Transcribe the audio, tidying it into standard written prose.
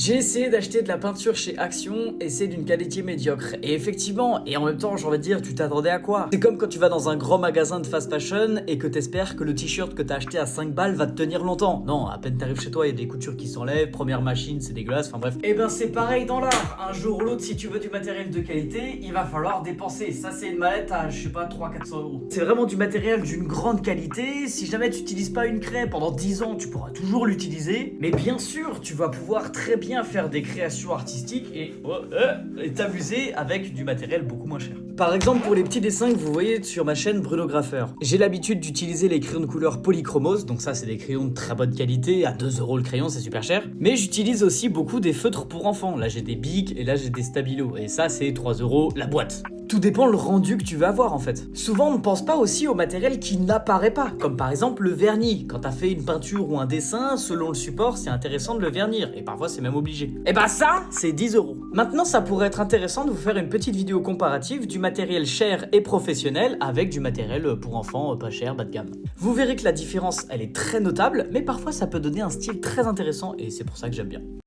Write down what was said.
J'ai essayé d'acheter de la peinture chez Action et c'est d'une qualité médiocre. Et effectivement, et en même temps, j'ai envie de dire, tu t'attendais à quoi? C'est comme quand tu vas dans un grand magasin de fast fashion et que t'espères que le t-shirt que t'as acheté à 5 balles va te tenir longtemps. Non, à peine t'arrives chez toi, il y a des coutures qui s'enlèvent, première machine, c'est dégueulasse, enfin bref. Et ben c'est pareil dans l'art. Un jour ou l'autre, si tu veux du matériel de qualité, il va falloir dépenser. Ça c'est une mallette à, je sais pas, 300-400 euros. C'est vraiment du matériel d'une grande qualité. Si jamais tu n'utilises pas une craie pendant 10 ans, tu pourras toujours l'utiliser. Mais bien sûr, tu vas pouvoir très bien faire des créations artistiques et t'amuser avec du matériel beaucoup moins cher. Par exemple, pour les petits dessins que vous voyez sur ma chaîne Bruno Graffeur, j'ai l'habitude d'utiliser les crayons de couleur polychromose, donc ça c'est des crayons de très bonne qualité, à 2 € le crayon, c'est super cher. Mais j'utilise aussi beaucoup des feutres pour enfants, là j'ai des bics et là j'ai des stabilos, et ça c'est 3 € la boîte. Tout dépend le rendu que tu veux avoir en fait. Souvent on ne pense pas aussi au matériel qui n'apparaît pas, comme par exemple le vernis. Quand t'as fait une peinture ou un dessin, selon le support, c'est intéressant de le vernir, et parfois c'est même obligé. Et bah ça, c'est 10 €. Maintenant ça pourrait être intéressant de vous faire une petite vidéo comparative du matériel cher et professionnel avec du matériel pour enfants pas cher, bas de gamme. Vous verrez que la différence elle est très notable, mais parfois ça peut donner un style très intéressant et c'est pour ça que j'aime bien.